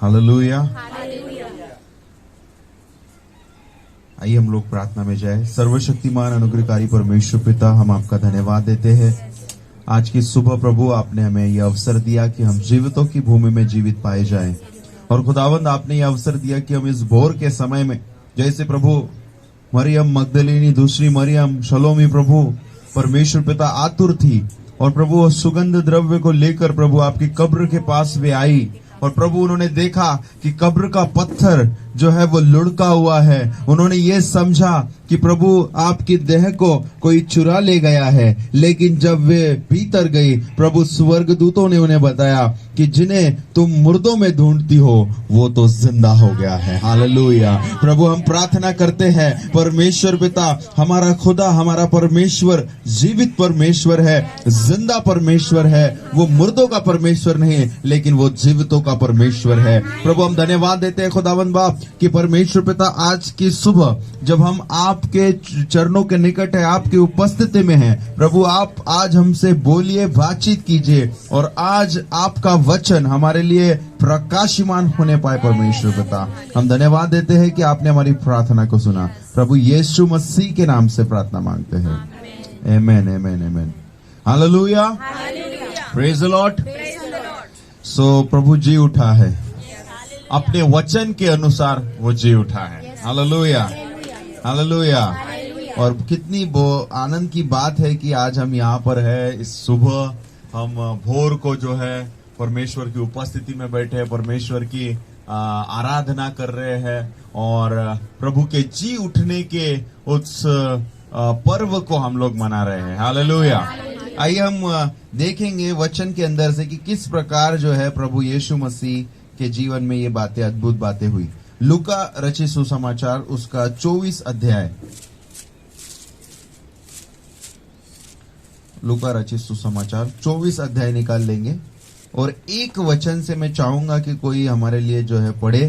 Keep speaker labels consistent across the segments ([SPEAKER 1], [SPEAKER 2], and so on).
[SPEAKER 1] Hallelujah. आइए हम लोग प्रार्थना में जाए। सर्वशक्तिमान अनुग्रहकारी परमेश्वर पिता, हम आपका धन्यवाद देते हैं। आज की सुबह प्रभु आपने हमें यह अवसर दिया कि हम जीवितों की भूमि में जीवित पाए जाएं, और खुदावंद आपने यह अवसर दिया कि हम इस भोर के समय में, जैसे प्रभु मरियम मगदलीनी, दूसरी मरियम शलोमी प्रभु परमेश्वर पिता आतुर थी, और प्रभु सुगंध द्रव्य को लेकर प्रभु आपकी कब्र के पास वे आई, और प्रभु उन्होंने देखा कि कब्र का पत्थर जो है वो लुढ़का हुआ है। उन्होंने ये समझा कि प्रभु आपकी देह को कोई चुरा ले गया है, लेकिन जब वे भीतर गई, प्रभु स्वर्गदूतों ने उन्हें बताया कि जिन्हें तुम मुर्दों में ढूंढती हो वो तो जिंदा हो गया है। हालेलुया। प्रभु हम प्रार्थना करते हैं, परमेश्वर पिता, हमारा खुदा, हमारा परमेश्वर जीवित परमेश्वर है, जिंदा परमेश्वर है। वो मुर्दों का परमेश्वर नहीं, लेकिन वो जीवितों का परमेश्वर है। प्रभु हम धन्यवाद देते हैं खुदावंद बाप कि परमेश्वर पिता आज की सुबह जब हम आपके चरणों के निकट है, आपकी उपस्थिति में है, प्रभु आप आज हमसे बोलिए, बातचीत कीजिए, और आज आपका वचन हमारे लिए प्रकाशमान होने पाए। परमेश्वर पिता हम धन्यवाद देते हैं कि आपने हमारी प्रार्थना को सुना। प्रभु यीशु मसीह के नाम से प्रार्थना मांगते हैं, amen amen amen. Hallelujah, praise the Lord. So प्रभु जी उठा है, अपने वचन के अनुसार वो जी उठा है। Hallelujah hallelujah. और कितनी आनंद की बात है कि आज हम यहाँ पर है। इस सुबह हम भोर को जो है परमेश्वर की उपस्थिति में बैठे हैं, परमेश्वर की आराधना कर रहे हैं, और प्रभु के जी उठने के उस पर्व को हम लोग मना रहे हैं। हालेलुया। आइए हम देखेंगे वचन के अंदर से कि किस प्रकार जो है प्रभु यीशु मसीह के जीवन में ये बातें, अद्भुत बातें हुई। लूका रचित सुसमाचार उसका 24 अध्याय, लूका रचित सुसमाचार 24 अध्याय निकाल लेंगे, और एक वचन से मैं चाहूंगा कि कोई हमारे लिए जो है पढ़े।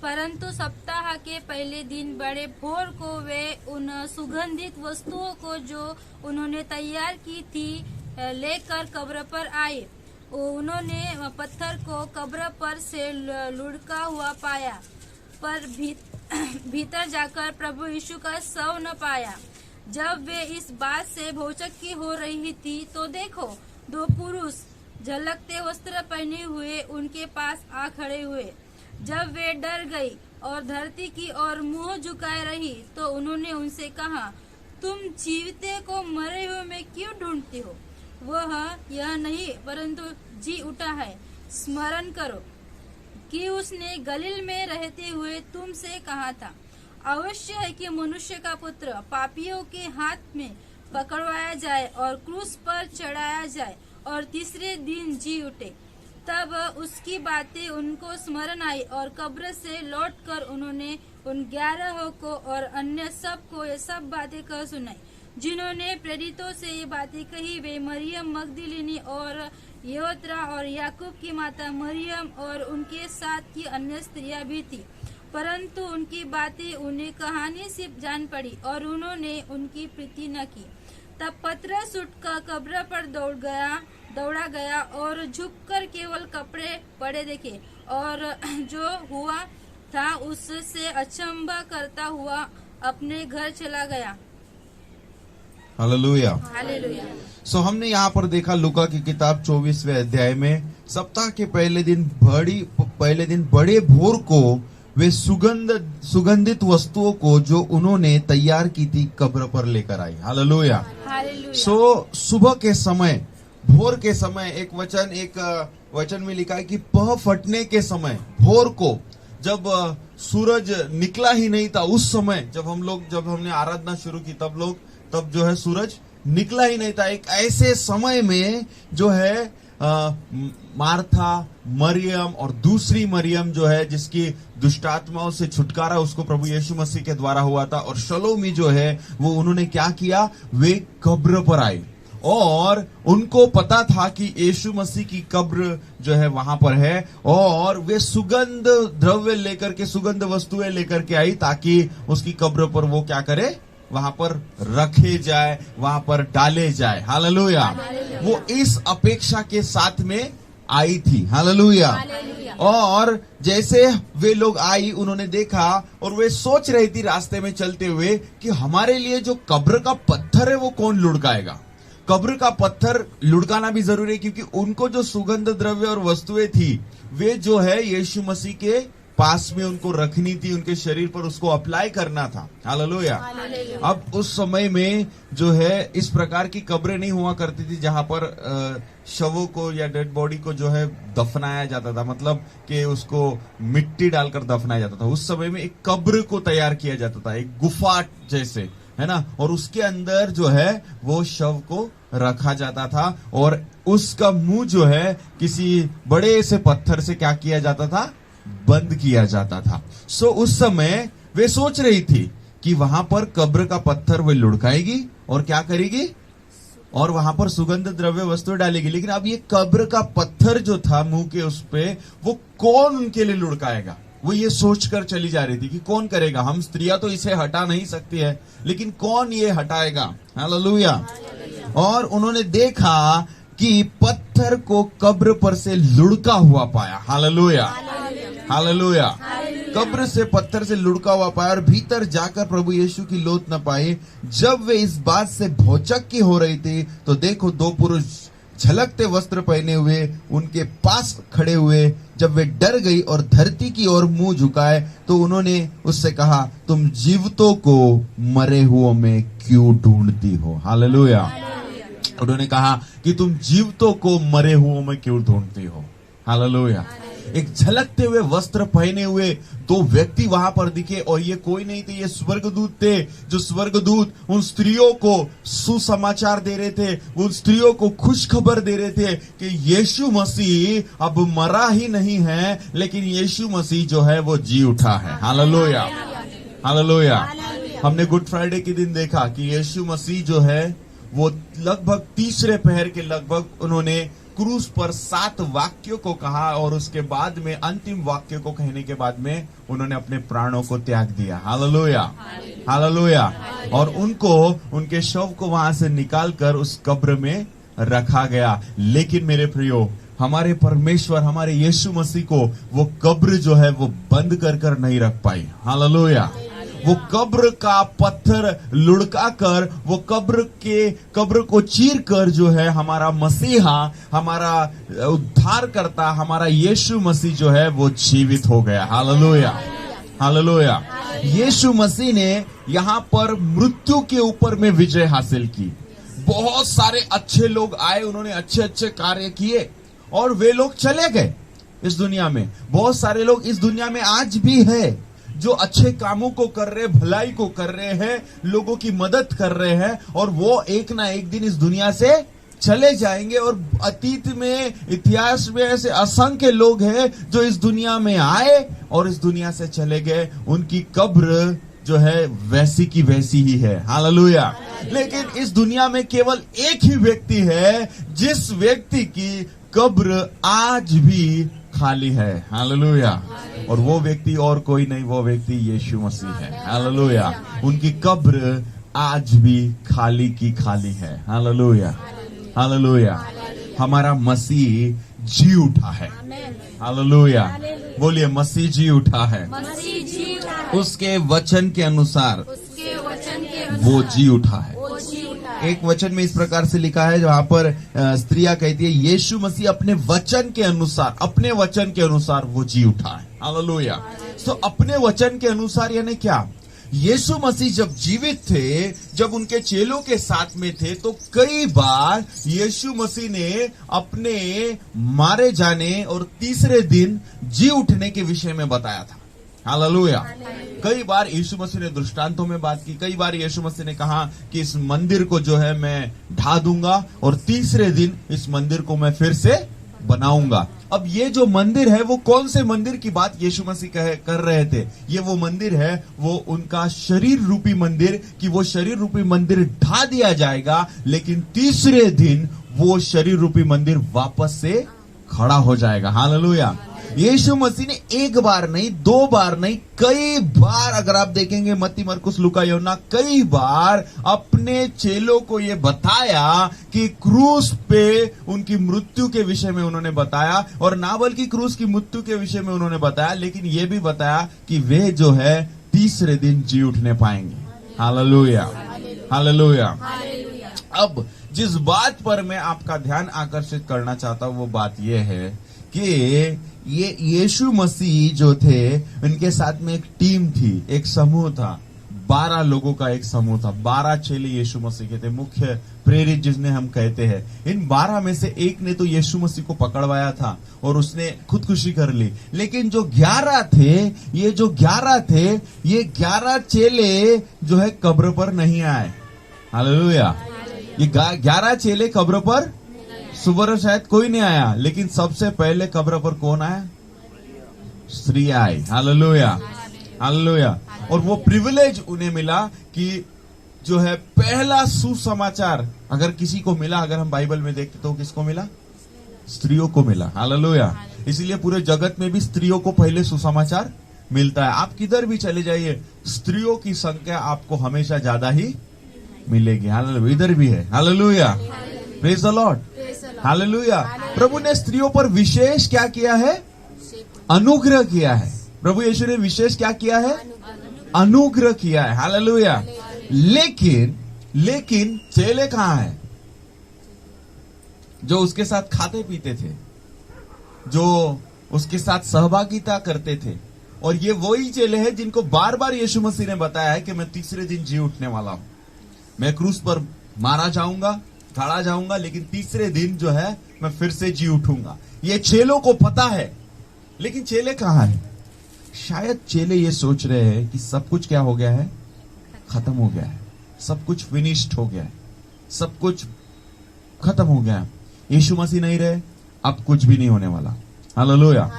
[SPEAKER 2] परंतु सप्ताह के पहले दिन बड़े भोर को वे उन सुगंधित वस्तुओं को जो उन्होंने तैयार की थी लेकर कब्र पर आए। उन्होंने पत्थर को कब्र पर से लुढ़का हुआ पाया, पर भीतर जाकर प्रभु यीशु का शव न पाया। जब वे इस बात से भौचक्की हो रही थी तो देखो, दो पुरुष झलकते वस्त्र पहने हुए उनके पास आ खड़े हुए। जब वे डर गई और धरती की ओर मुंह झुकाए रही तो उन्होंने उनसे कहा, तुम जीविते को मरे हुए में क्यों ढूंढते हो? वह यह नहीं परंतु जी उठा है। स्मरण करो कि उसने गलील में रहते हुए तुमसे कहा था, अवश्य है कि मनुष्य का पुत्र पापियों के हाथ में पकड़वाया जाए और क्रूस पर चढ़ाया जाए और तीसरे दिन जी उठे। तब उसकी बातें उनको स्मरण आई, और कब्र से लौटकर उन्होंने उन 11 को और अन्य सब को ये सब बातें कह सुनाई। जिन्होंने प्रेरितों से ये बातें कही वे मरियम मगदलीनी और योत्रा और याकूब की माता मरियम और उनके साथ की अन्य स्त्रियां भी थी। परंतु उनकी बातें उन्हें कहानी से जान पड़ी और उन्होंने उनकी प्रीति न की। तब पतरस उठकर कब्र पर दौड़ा गया और झुककर केवल कपड़े पड़े देखे, और जो हुआ था उससे अचंभा करता हुआ अपने घर चला गया।
[SPEAKER 1] Hallelujah
[SPEAKER 2] hallelujah.
[SPEAKER 1] सो हमने यहाँ पर देखा लूका की किताब 24वें अध्याय में सप्ताह के पहले दिन बड़े भोर को वे सुगंधित वस्तुओं को जो उन्होंने तैयार की थी कब्र पर लेकर आई। हालेलुया। सो सुबह के समय, भोर के समय, एक वचन में लिखा है कि पह फटने के समय, भोर को जब सूरज निकला ही नहीं था, उस समय जब हमने आराधना शुरू की तब जो है सूरज निकला ही नहीं था। एक ऐसे समय में जो है मार्था, मरियम और दूसरी मरियम जो है जिसकी दुष्टात्माओं से छुटकारा उसको प्रभु यीशु मसीह के द्वारा हुआ था, और शलोमी जो है वो उन्होंने क्या किया, वे कब्र पर आई, और उनको पता था कि यीशु मसीह की कब्र जो है वहां पर है, और वे सुगंध द्रव्य लेकर के, सुगंध वस्तुएं लेकर के आई ताकि उसकी कब्र पर वो क्या करे, वहां पर रखे जाए, वहां पर डाले जाए। हालेलुया। वो इस अपेक्षा के साथ में आई थी। हालेलुया। और जैसे वे लोग आई, उन्होंने देखा और वे सोच रही थी रास्ते में चलते हुए कि हमारे लिए जो कब्र का पत्थर है वो कौन लुढ़काएगा। कब्र का पत्थर लुढ़काना भी जरूरी है, क्योंकि उनको जो सुगंध द्रव्य और वस्तुएं थी वे जो है यीशु मसीह के पास में उनको रखनी थी, उनके शरीर पर उसको अप्लाई करना था। हालेलुया। अब उस समय में जो है इस प्रकार की कब्रें नहीं हुआ करती थी जहां पर शवों को या डेड बॉडी को जो है दफनाया जाता था, मतलब कि उसको मिट्टी डालकर दफनाया जाता था। उस समय में एक कब्र को तैयार किया जाता था, एक गुफा जैसे, है ना, और उसके अंदर जो है वो शव को रखा जाता था और उसका मुंह जो है किसी बड़े से पत्थर से क्या किया जाता था, बंद किया जाता था। सो उस समय वे सोच रही थी कि वहां पर कब्र का पत्थर वे लुढ़काएगी और क्या करेगी, और वहां पर सुगंध द्रव्य वस्तु डालेगी। लेकिन अब ये कब्र का पत्थर जो था मुंह के उस पे, वो कौन उनके लिए लुढ़काएगा, वो ये सोचकर चली जा रही थी कि कौन करेगा। हम स्त्रियां तो इसे हटा नहीं सकती है, लेकिन कौन ये हटाएगा। हालेलुया। और उन्होंने देखा कि पत्थर को कब्र पर से लुढ़का हुआ पाया। Hallelujah, hallelujah. कब्र से पत्थर से लुढ़का हुआ पाया और भीतर जाकर प्रभु यीशु की लोथ न पाए। जब वे इस बात से भौचक्की हो रही थी तो देखो दो पुरुष झलकते वस्त्र पहने हुए उनके पास खड़े हुए। जब वे डर गई और धरती की ओर मुंह झुकाए तो उन्होंने उससे कहा, तुम जीवितों को मरे हुओं में क्यों ढूंढती हो। हालेलुया। उन्होंने कहा कि तुम जीवितों को मरे हुओं में क्यों ढूंढती हो। हालेलुया। एक झलकते हुए वस्त्र पहने हुए दो व्यक्ति वहां पर दिखे और ये कोई नहीं थे, ये स्वर्गदूत थे। जो स्वर्गदूत उन स्त्रियों को सुसमाचार दे रहे थे, उन स्त्रियों को खुश खबर दे रहे थे कि यीशु मसीह अब मरा ही नहीं है, लेकिन यीशु मसीह जो है वो जी उठा है। Hallelujah, hallelujah. हमने गुड फ्राइडे के दिन देखा कि यीशु मसीह जो है वो लगभग तीसरे पहर के लगभग उन्होंने क्रूस पर 7 वाक्यों को कहा और उसके बाद में अंतिम वाक्य को कहने के बाद में उन्होंने अपने प्राणों को त्याग दिया। Hallelujah, hallelujah. और उनको उनके शव को वहां से निकालकर उस कब्र में रखा गया। लेकिन मेरे प्रियो, हमारे परमेश्वर हमारे यीशु मसीह को वो कब्र जो है वो बंद कर नहीं रख पाई। हालेलुया। वो कब्र का पत्थर लुढ़का कर, वो कब्र को चीर कर जो है हमारा मसीहा, हमारा उद्धार करता, हमारा यीशु मसीह जो है वो जीवित हो गया। Hallelujah, hallelujah. यीशु मसीह ने यहाँ पर मृत्यु के ऊपर में विजय हासिल की। बहुत सारे अच्छे लोग आए, उन्होंने अच्छे अच्छे कार्य किए और वे लोग चले गए इस दुनिया में। बहुत सारे लोग इस दुनिया में आज भी है जो अच्छे कामों को कर रहे, भलाई को कर रहे हैं, लोगों की मदद कर रहे हैं, और वो एक ना एक दिन इस दुनिया से चले जाएंगे। और अतीत में, इतिहास में ऐसे असंख्य लोग हैं जो इस दुनिया में आए और इस दुनिया से चले गए। उनकी कब्र जो है वैसी की वैसी ही है। हालेलुया। लेकिन इस दुनिया में केवल एक ही व्यक्ति है जिस व्यक्ति की कब्र आज भी खाली है। हालेलुया। और वो व्यक्ति और कोई नहीं, वो व्यक्ति यीशु मसीह है। हालेलुया। उनकी कब्र आज भी खाली की खाली है। Hallelujah, hallelujah. हमारा मसीह जी उठा है। हालेलुया। बोलिए, मसीह जी उठा है। उसके वचन के अनुसार वो जी उठा है। एक वचन में इस प्रकार से लिखा है जहां पर स्त्रियां कहती है, यीशु मसीह अपने वचन के अनुसार वो जी उठा है। हालेलुया। तो अपने वचन के अनुसार यानी क्या? यीशु मसीह जब जीवित थे, जब उनके चेलों के साथ में थे, तो कई बार यीशु मसीह ने अपने मारे जाने और तीसरे दिन जी उठने के विषय में बताया था। हालेलुया। कई बार यीशु मसीह ने दृष्टांतों में बात की। कई बार यीशु मसीह ने कहा कि इस मंदिर को जो है मैं ढा दूंगा और तीसरे दिन इस मंदिर को मैं फिर से बनाऊंगा। अब ये जो मंदिर है वो कौन से मंदिर की बात यीशु मसीह कर रहे थे? ये वो मंदिर है, वो उनका शरीर रूपी मंदिर, कि वो शरीर रूपी मंदिर ढा दिया जाएगा, लेकिन तीसरे दिन वो शरीर रूपी मंदिर वापस से खड़ा हो जाएगा। हालेलुया। यीशु मसीह ने एक बार नहीं, दो बार नहीं, कई बार, अगर आप देखेंगे मत्ती, मरकुस, लूका, यूहन्ना, कई बार अपने चेलों को यह बताया कि क्रूस पे उनकी मृत्यु के विषय में उन्होंने बताया, और ना बल्कि क्रूस की मृत्यु के विषय में उन्होंने बताया, लेकिन यह भी बताया कि वे जो है तीसरे दिन जी उठने पाएंगे। Hallelujah, hallelujah. अब जिस बात पर मैं आपका ध्यान आकर्षित करना चाहता हूं वो बात यह है कि ये यीशु मसीह जो थे, उनके साथ में एक टीम थी, एक समूह था, 12 लोगों का एक समूह था। 12 चेले यीशु मसीह के थे, मुख्य प्रेरित जिन्हें हम कहते हैं। इन 12 में से एक ने तो यीशु मसीह को पकड़वाया था और उसने खुदकुशी कर ली, लेकिन जो 11 थे, ये 11 चेले जो है कब्र पर नहीं आए। हालेलुया। ये 11 चेले कब्र पर, सुबह शायद कोई नहीं आया, लेकिन सबसे पहले कब्र पर कौन आया? स्त्री आई। Hallelujah, hallelujah. और वो प्रिविलेज उन्हें मिला कि जो है पहला सुसमाचार अगर किसी को मिला, अगर हम बाइबल में देखते तो किसको मिला? स्त्रियों को मिला। हालेलुया। इसलिए पूरे जगत में भी स्त्रियों को पहले सुसमाचार मिलता है। आप किधर भी चले जाइए, स्त्रियों की संख्या आपको हमेशा ज्यादा ही मिलेगी। हालेलुया। इधर भी है। Hallelujah, praise the Lord, hallelujah. प्रभु ने स्त्रियों पर विशेष क्या किया है? अनुग्रह किया है। प्रभु यीशु ने विशेष क्या किया है? अनुग्रह किया है। हालेलुया। लेकिन चेले कहां है जो उसके साथ खाते पीते थे, जो उसके साथ सहभागिता करते थे? और ये वही चेले हैं जिनको बार बार यीशु मसीह ने बताया है कि मैं तीसरे दिन जी उठने वाला हूं, मैं क्रूस पर मारा जाऊंगा, गाड़ा जाऊंगा, लेकिन तीसरे दिन जो है मैं फिर से जी उठूंगा। ये चेलों को पता है, लेकिन चेले कहां है? शायद चेले ये सोच रहे हैं कि सब कुछ क्या हो गया है? खत्म हो गया है, सब कुछ फिनिश्ड हो गया है, सब कुछ खत्म हो गया है। यीशु मसीह नहीं रहे, अब कुछ भी नहीं होने वाला। हालेलुया।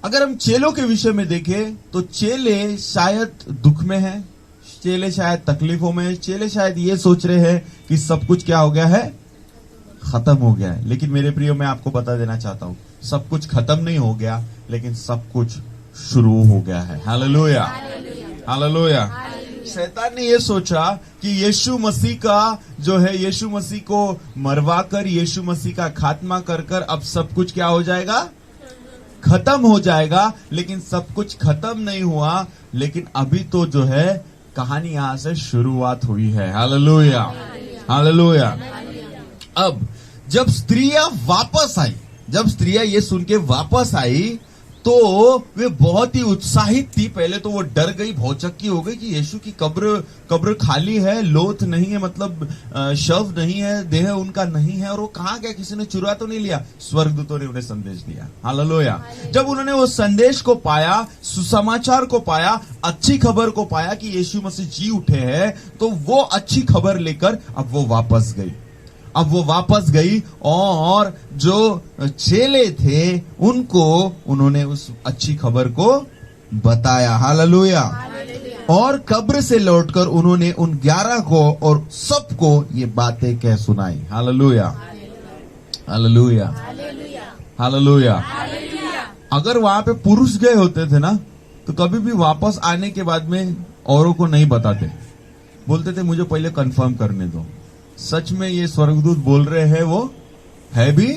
[SPEAKER 1] अगर हम चेलों के विषय में देखें तो चेले शायद दुख में हैं, चेले शायद तकलीफों में, चेले शायद ये सोच रहे हैं कि सब कुछ क्या हो गया है? खत्म हो गया है। लेकिन मेरे प्रियो, मैं आपको बता देना चाहता हूं, सब कुछ खत्म नहीं हो गया, लेकिन सब कुछ शुरू हो गया है। Hallelujah, hallelujah. शैतान ने यह सोचा कि यीशु मसीह का जो है, यीशु मसीह को मरवा कर, यीशु मसीह का खात्मा कर कर अब सब कुछ क्या हो जाएगा? खत्म हो जाएगा। लेकिन सब कुछ खत्म नहीं हुआ, लेकिन अभी तो जो है कहानी यहां से शुरुआत हुई है। Hallelujah, hallelujah. अब जब स्त्रियां वापस आई, जब स्त्रियां ये सुन के वापस आई तो वे बहुत ही उत्साहित थी। पहले तो वो डर गई, भौचक्की हो गई कि यीशु की कब्र खाली है, लोथ नहीं है, मतलब शव नहीं है, देह उनका नहीं है, और वो कहां गया? किसी ने चुरा तो नहीं लिया? स्वर्गदूतों ने उन्हें संदेश दिया। हालेलुया। जब उन्होंने वो संदेश को पाया, सुसमाचार को पाया, अच्छी खबर को पाया कि यीशु मसीह जी उठे हैं, तो वो अच्छी खबर लेकर अब वो वापस गई। अब वो वापस गई और जो चेले थे उनको उन्होंने उस अच्छी खबर को बताया। हालेलुया। और कब्र से लौटकर उन्होंने उन 11 को और सबको ये बातें कह सुनाई। Hallelujah, hallelujah, hallelujah. अगर वहां पे पुरुष गए होते थे ना, तो कभी भी वापस आने के बाद में औरों को नहीं बताते, बोलते थे मुझे पहले कंफर्म करने दो, सच में ये स्वर्गदूत बोल रहे हैं वो है भी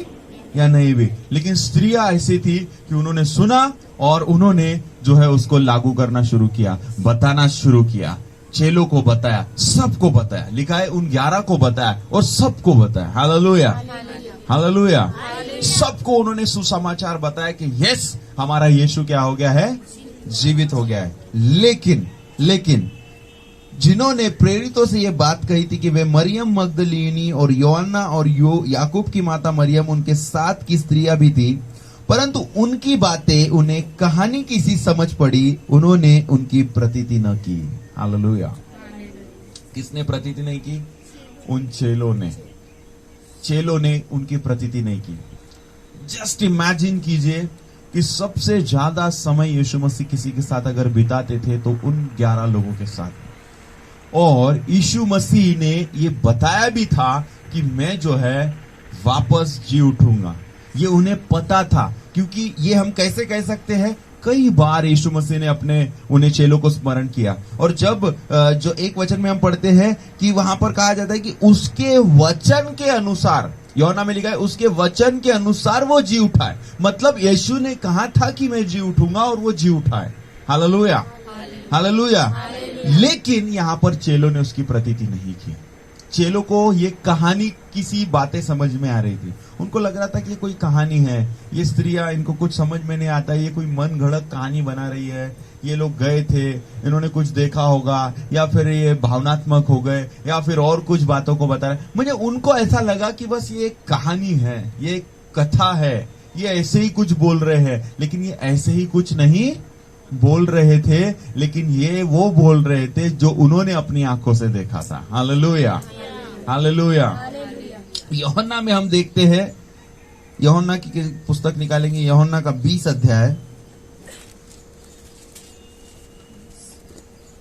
[SPEAKER 1] या नहीं भी। लेकिन स्त्रियां ऐसी थी कि उन्होंने सुना और उन्होंने जो है उसको लागू करना शुरू किया, बताना शुरू किया, चेलों को बताया, सबको बताया। लिखा है उन 11 को बताया और सबको बताया। Hallelujah, hallelujah. सबको उन्होंने सुसमाचार बताया कि यस, हमारा यीशु क्या हो गया है? जीवित हो गया है। लेकिन जिन्होंने प्रेरितों से ये बात कही थी कि वे मरियम मगदलीनी और योअन्ना और याकूब की माता मरियम उनके साथ की स्त्रियां भी थी, परंतु उनकी बातें उन्हें कहानी की सी समझ पड़ी, उन्होंने उनकी प्रतीति न की। हालेलुया। किसने प्रतीति नहीं की? उन चेलों ने उनकी प्रतीति नहीं की। जस्ट इमेजिन कीजिए कि सबसे ज्यादा समय यीशु मसीह किसी के साथ अगर बिताते थे तो उन 11 लोगों के साथ, और यीशु मसीह ने ये बताया भी था कि मैं जो है वापस जी उठूंगा। ये उन्हें पता था क्योंकि ये हम कैसे कह सकते हैं, कई बार यीशु मसीह ने अपने उन्हें चेलों को स्मरण किया। और जब जो एक वचन में हम पढ़ते हैं कि वहां पर कहा जाता है कि उसके वचन के अनुसार, यूहन्ना में लिखा है उसके वचन के अनुसार वो जी उठाए। मतलब यीशु ने कहा था कि मैं जी उठूंगा और वो जी उठाए। Hallelujah, hallelujah. लेकिन यहां पर चेलों ने उसकी प्रतीति नहीं की। चेलों को ये कहानी किसी बातें समझ में आ रही थी। उनको लग रहा था कि ये कोई कहानी है, ये स्त्रियां, इनको कुछ समझ में नहीं आता, ये कोई मन घड़त कहानी बना रही है। ये लोग गए थे, इन्होंने कुछ देखा होगा, या फिर ये भावनात्मक हो गए, या फिर और कुछ बातों को बता रहे। मुझे उनको ऐसा लगा कि बस ये एक कहानी है, ये एक कथा है, ये ऐसे ही कुछ बोल रहे हैं। लेकिन ये ऐसे ही कुछ नहीं बोल रहे थे, लेकिन ये वो बोल रहे थे जो उन्होंने अपनी आंखों से देखा था। Hallelujah, hallelujah. यूहन्ना में हम देखते हैं, यूहन्ना की पुस्तक निकालेंगे, यूहन्ना का 20 अध्याय।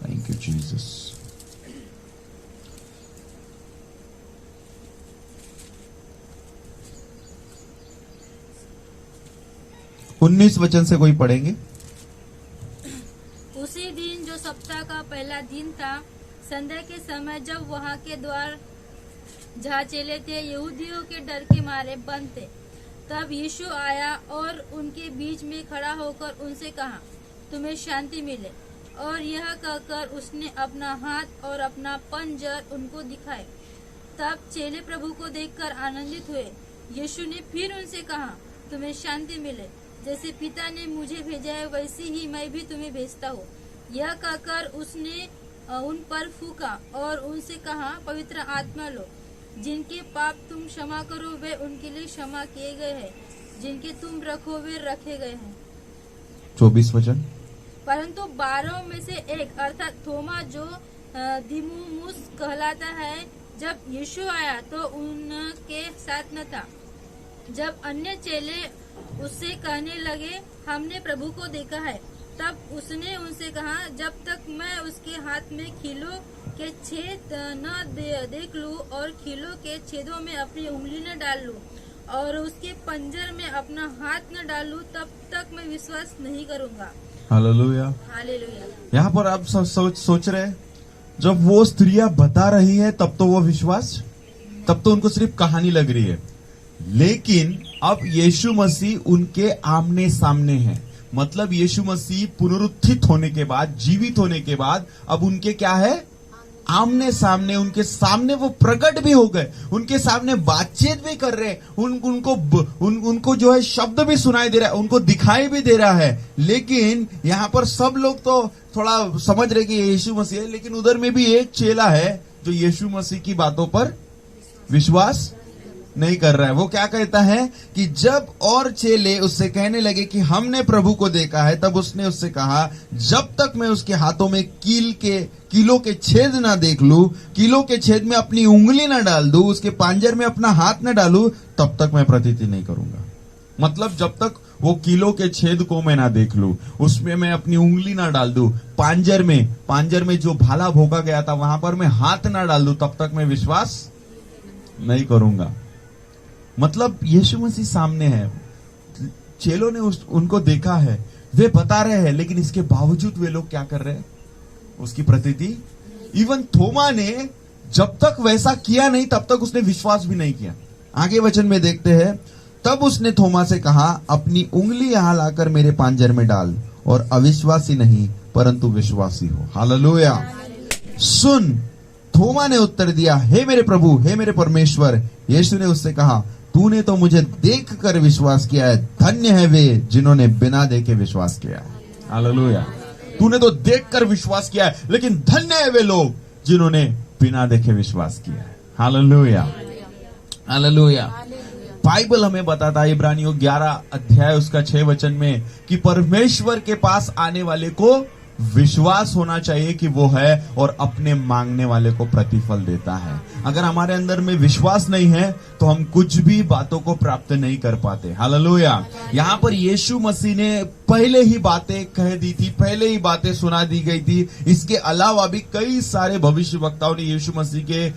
[SPEAKER 1] Thank you Jesus. उन्नीस वचन से कोई पढ़ेंगे?
[SPEAKER 2] उसी दिन जो सप्ताह का पहला दिन था, संध्या के समय, जब वहां के द्वार जहाँ चेले थे यहूदियों के डर के मारे बंद थे, तब यीशु आया और उनके बीच में खड़ा होकर उनसे कहा, तुम्हें शांति मिले। और यह कहकर उसने अपना हाथ और अपना पंजर उनको दिखाए। तब चेले प्रभु को देखकर आनंदित हुए। यीशु ने फिर उनसे कहा, तुम्हें शांति मिले। जैसे पिता ने मुझे भेजा है, वैसे ही मैं भी तुम्हें भेजता हूँ। यह कहकर उसने उन पर फूका और उनसे कहा, पवित्र आत्मा लो। जिनके पाप तुम क्षमा करो वे उनके लिए क्षमा किए गए हैं, जिनके तुम रखो वे रखे गए हैं।
[SPEAKER 1] 24 वचन।
[SPEAKER 2] परंतु 12 में से एक अर्थात थोमा, जो दिमुमुस कहलाता है, जब यीशु आया तो उनके साथ न था। जब अन्य चेले उससे कहने लगे, हमने प्रभु को देखा है, तब उसने उनसे कहा, जब तक मैं उसके हाथ में खीलों के छेद न देख लूं और खीलों के छेदों में अपनी उंगली न डाल लूं और उसके पंजर में अपना हाथ न डालूं, तब तक मैं विश्वास नहीं करूंगा।
[SPEAKER 1] Hallelujah,
[SPEAKER 2] hallelujah.
[SPEAKER 1] यहाँ पर आप सोच रहे, जब वो स्त्रियां बता रही है तब तो वो विश्वास, तब तो उनको सिर्फ कहानी लग रही है। लेकिन अब यीशु मसीह उनके आमने सामने है। मतलब यीशु मसीह पुनरुत्थित होने के बाद, जीवित होने के बाद, अब उनके क्या है, आमने सामने, उनके सामने वो प्रकट भी हो गए, उनके सामने बातचीत भी कर रहे हैं, उनको जो है शब्द भी सुनाई दे रहा है, उनको दिखाई भी दे रहा है। लेकिन यहाँ पर सब लोग तो थोड़ा समझ रहे कि यीशु मसीह है, लेकिन उधर में भी एक चेला है जो यीशु मसीह की बातों पर विश्वास नहीं कर रहा है। वो क्या कहता है कि जब और चेले उससे कहने लगे कि हमने प्रभु को देखा है, तब उसने उससे कहा, जब तक मैं उसके हाथों में कीलों के छेद ना देख लूं, कीलों के छेद में अपनी उंगली ना डाल दूं, उसके पांजर में अपना हाथ ना डालूं, तब तक मैं प्रतीति नहीं करूंगा। मतलब जब तक वो कीलों के छेद को मैं ना देख लूं, उसमें मैं अपनी उंगली ना डाल दूं, पांजर में जो भाला भोगा गया था वहां पर मैं हाथ ना डाल दूं, तब तक मैं विश्वास नहीं करूंगा। मतलब यीशु मसीह सामने है, चेलों ने उनको देखा है, वे बता रहे हैं, लेकिन इसके बावजूद वे लोग क्या कर रहे हैं, उसकी प्रतीति। इवन थोमा ने जब तक वैसा किया नहीं, तब तक उसने विश्वास भी नहीं किया। आगे वचन में देखते हैं, तब उसने थोमा से कहा, अपनी उंगली यहां लाकर मेरे पांजर में डाल और अविश्वासी नहीं परंतु विश्वासी हो। हालेलुया। सुन, थोमा ने उत्तर दिया, हे मेरे प्रभु, हे मेरे परमेश्वर। यीशु ने उससे कहा, तूने तो मुझे देख कर विश्वास किया है, धन्य है वे जिन्होंने बिना देखे विश्वास किया है। हालेलुया। तूने तो देख कर विश्वास किया है, लेकिन धन्य है वे लोग जिन्होंने बिना देखे विश्वास किया है। Hallelujah, hallelujah. बाइबल हमें बताता है इब्रानियों 11 अध्याय उसका 6 वचन में कि परमेश्वर के पास आने वाले को विश्वास होना चाहिए कि वो है और अपने मांगने वाले को प्रतिफल देता है। अगर हमारे अंदर में विश्वास नहीं है तो हम कुछ भी बातों को प्राप्त नहीं कर पाते। हालेलुया। यहाँ पर यीशु मसीह ने पहले ही बातें कह दी थी, पहले ही बातें सुना दी गई थी। इसके अलावा भी कई सारे भविष्यवक्ताओं ने यीशु मसीह के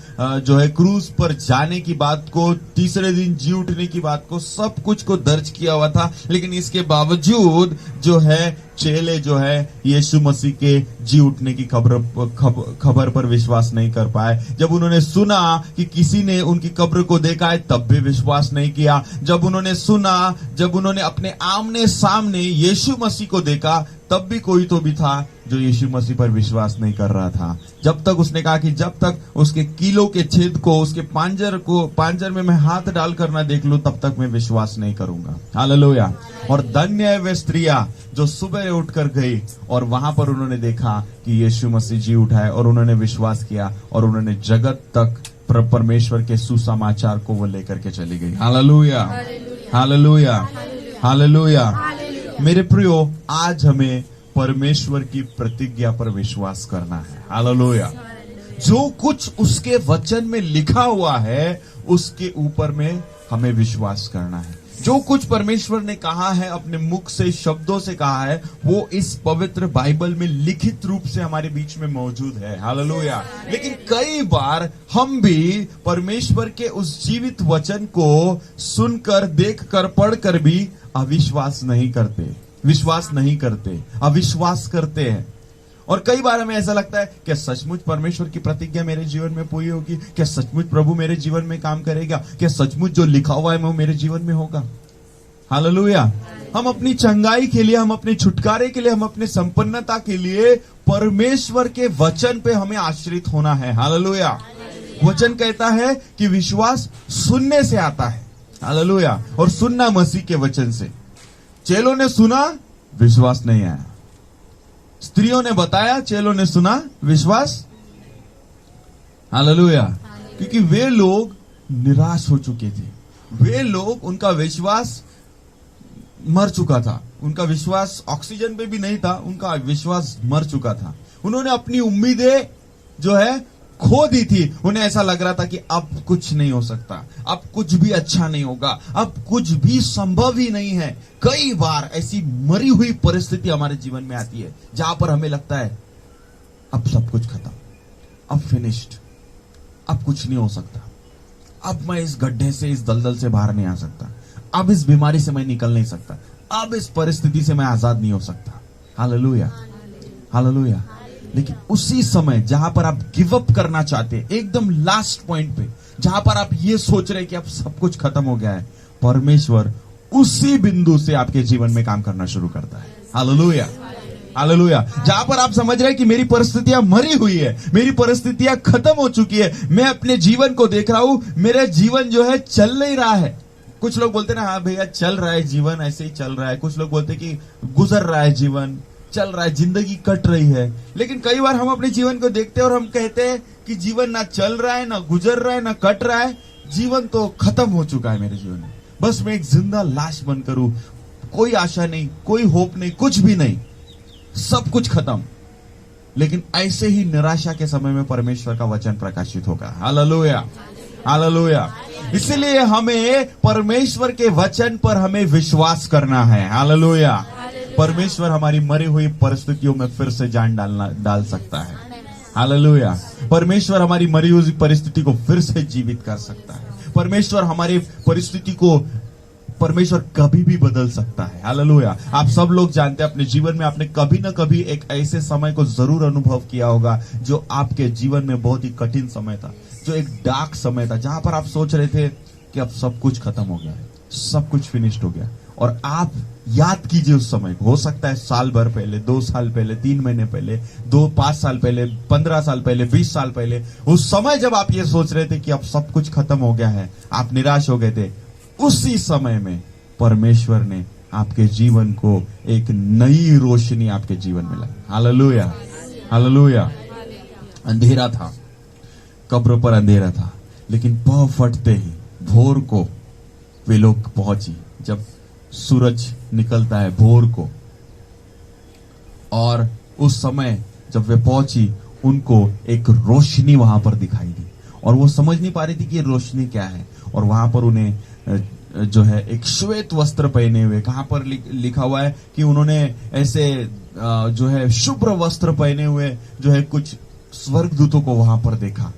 [SPEAKER 1] जो है क्रूज पर जाने की बात को, तीसरे दिन जी उठने की बात को, सब कुछ को दर्ज किया हुआ था। लेकिन इसके बावजूद जो है चेले जो है यीशु मसीह के जी उठने की खबर पर विश्वास नहीं कर पाए। जब उन्होंने सुना कि किसी ने उनकी कब्र को देखा है तब भी विश्वास नहीं किया। जब उन्होंने अपने आमने सामने यीशु मसीह को देखा तब भी कोई तो भी था जो यीशु मसीह पर विश्वास नहीं कर रहा था। जब तक उसने कहा कि जब तक उसके कीलों के छेद को, उसके पांजर में मैं हाथ डाल कर ना देख लूं तब तक मैं विश्वास नहीं करूंगा। हालेलुया। और धन्य है वे स्त्रियां जो सुबह उठकर गई और वहां पर उन्होंने देखा कि यीशु मसीह जी उठा है और उन्होंने विश्वास किया और उन्होंने जगत तक परमेश्वर के सुसमाचार को वो लेकर के चली गई। Hallelujah, hallelujah, hallelujah. मेरे प्रियो, आज हमें परमेश्वर की प्रतिज्ञा पर विश्वास करना है। हालेलुया। जो कुछ उसके वचन में लिखा हुआ है उसके ऊपर में हमें विश्वास करना है। जो कुछ परमेश्वर ने कहा है, अपने मुख से, शब्दों से कहा है, वो इस पवित्र बाइबल में लिखित रूप से हमारे बीच में मौजूद है। हालेलुया। लेकिन कई बार हम भी परमेश्वर के उस जीवित वचन को सुनकर, देखकर, पढ़कर भी अविश्वास नहीं करते, विश्वास नहीं करते, अविश्वास करते हैं। और कई बार हमें ऐसा लगता है क्या सचमुच परमेश्वर की प्रतिज्ञा मेरे जीवन में पूरी होगी? क्या सचमुच प्रभु मेरे जीवन में काम करेगा? क्या सचमुच जो लिखा हुआ है वो मेरे जीवन में होगा? हालेलुया। हम अपनी चंगाई के लिए, हम अपने छुटकारे के लिए, हम अपने संपन्नता के लिए परमेश्वर के वचन पे हमें आश्रित होना है। हालेलुया। वचन कहता है कि विश्वास सुनने से आता है। हालेलुया। और सुनना मसीह के वचन से। चेलों ने सुना, विश्वास नहीं आया। स्त्रियों ने बताया, चेलों ने सुना, विश्वास। हालेलुया। क्योंकि वे लोग निराश हो चुके थे। वे लोग, उनका विश्वास मर चुका था। उनका विश्वास ऑक्सीजन पे भी नहीं था, उनका विश्वास मर चुका था। उन्होंने अपनी उम्मीदें जो है खो दी थी। उन्हें ऐसा लग रहा था कि अब कुछ नहीं हो सकता, अब कुछ भी अच्छा नहीं होगा, अब कुछ भी संभव ही नहीं है। कई बार ऐसी मरी हुई परिस्थिति हमारे जीवन में आती है जहां पर हमें लगता है अब सब कुछ खत्म, अब फिनिश्ड, अब कुछ नहीं हो सकता, अब मैं इस गड्ढे से, इस दलदल से बाहर नहीं आ सकता, अब इस बीमारी से मैं निकल नहीं सकता, अब इस परिस्थिति से मैं आजाद नहीं हो सकता। Hallelujah, hallelujah. लेकिन उसी समय जहां पर आप गिव अप करना चाहते हैं, एकदम लास्ट पॉइंट पे, जहां पर आप ये सोच रहे हैं कि अब सब कुछ खत्म हो गया है, परमेश्वर उसी बिंदु से आपके जीवन में काम करना शुरू करता है। Hallelujah, hallelujah. जहां पर आप समझ रहे हैं कि मेरी परिस्थितियां मरी हुई है, मेरी परिस्थितियां खत्म हो चुकी है, मैं अपने जीवन को देख रहा हूं, मेरा जीवन जो है चल नहीं रहा है। कुछ लोग बोलते ना, हाँ भैया चल रहा है जीवन, ऐसे ही चल रहा है। कुछ लोग बोलते कि गुजर रहा है जीवन, चल रहा है, जिंदगी कट रही है। लेकिन कई बार हम अपने जीवन को देखते हैं और हम कहते हैं कि जीवन ना चल रहा है, ना गुजर रहा है, ना कट रहा है, जीवन तो खत्म हो चुका है मेरे जीवन में। बस मैं एक जिंदा लाश बनकर हूं, कोई आशा नहीं, कोई होप नहीं, कुछ भी नहीं, सब कुछ खत्म। लेकिन ऐसे ही निराशा के समय में परमेश्वर का वचन प्रकाशित होगा। Hallelujah, hallelujah. इसलिए हमें परमेश्वर के वचन पर हमें विश्वास करना है। हालेलुया। परमेश्वर हमारी मरी हुई परिस्थितियों में फिर से जान डाल सकता है। हालेलुया। परमेश्वर हमारी मरी हुई परिस्थिति को फिर से जीवित कर सकता है। परमेश्वर हमारी परिस्थिति को, परमेश्वर कभी भी बदल सकता है। हालेलुया। आप सब लोग जानते हैं, अपने जीवन में आपने कभी ना कभी एक ऐसे समय को जरूर अनुभव किया होगा जो आपके जीवन में बहुत ही कठिन समय था, जो एक डार्क समय था, जहां पर आप सोच रहे थे कि अब सब कुछ खत्म हो गया है, सब कुछ फिनिश्ड हो गया। और आप याद कीजिए उस समय, हो सकता है साल भर पहले, 2 साल पहले, 3 महीने पहले, 5 साल पहले, 15 साल पहले, 20 साल पहले, उस समय जब आप ये सोच रहे थे कि अब सब कुछ खत्म हो गया है, आप निराश हो गए थे, उसी समय में परमेश्वर ने आपके जीवन को एक नई रोशनी आपके जीवन में लाई। Hallelujah, hallelujah. अंधेरा था, कब्र पर अंधेरा था, लेकिन पौ फटते ही भोर को वे लोग पहुंची। जब सूरज निकलता है भोर को, और उस समय जब वे पहुंची, उनको एक रोशनी वहां पर दिखाई दी और वो समझ नहीं पा रही थी कि ये रोशनी क्या है। और वहां पर उन्हें जो है एक श्वेत वस्त्र पहने हुए, कहां पर लिखा हुआ है कि उन्होंने ऐसे जो है शुभ्र वस्त्र पहने हुए जो है कुछ स्वर्गदूतों को वहां पर देखा,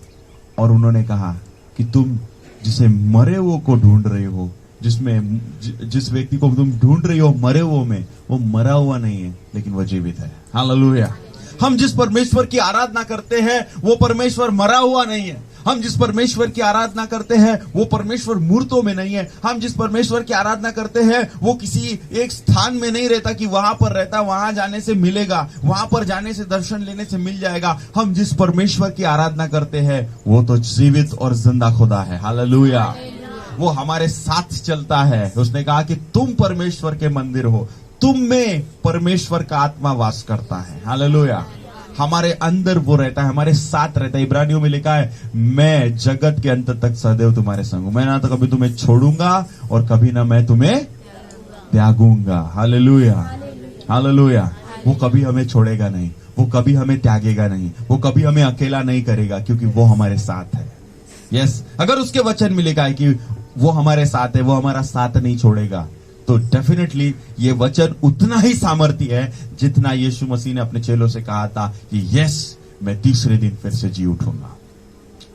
[SPEAKER 1] और उन्होंने कहा कि तुम जिसे मरे हुए को ढूंढ रहे हो, जिस व्यक्ति को तुम ढूंढ रही हो मरे हुए में, वो मरा हुआ नहीं है लेकिन वो जीवित है। हालेलुया। हम जिस परमेश्वर की आराधना करते हैं वो परमेश्वर मरा हुआ नहीं है। हम जिस परमेश्वर की आराधना करते हैं वो परमेश्वर मूर्तों में नहीं है। हम जिस परमेश्वर की आराधना करते हैं वो किसी एक स्थान में नहीं रहता कि वहां पर रहता, वहां जाने से मिलेगा, वहां पर जाने से दर्शन लेने से मिल जाएगा। हम जिस परमेश्वर की आराधना करते हैं वो तो जीवित और जिंदा खुदा है। हालेलुया। वो हमारे साथ चलता है। उसने कहा कि तुम परमेश्वर के मंदिर हो, तुम में परमेश्वर का आत्मा वास करता है। हालेलुया। हमारे अंदर वो रहता है, हमारे साथ रहता है। इब्रानियों में लिखा है, मैं जगत के अंत तक सदैव तुम्हारे संग हूं, मैं ना तो कभी तुम्हें छोड़ूंगा और कभी ना मैं तुम्हें त्यागूंगा। हालेलुया। हालेलुया। वो कभी हमें छोड़ेगा नहीं, वो कभी हमें त्यागेगा नहीं, वो कभी हमें अकेला नहीं करेगा, क्योंकि वो हमारे साथ है। यस, अगर उसके वचन में लिखा है कि वो हमारे साथ है, वो हमारा साथ नहीं छोड़ेगा, तो डेफिनेटली ये वचन उतना ही सामर्थ्य है जितना यीशु मसीह ने अपने चेलों से कहा था कि यस, मैं तीसरे दिन फिर से जी उठूंगा।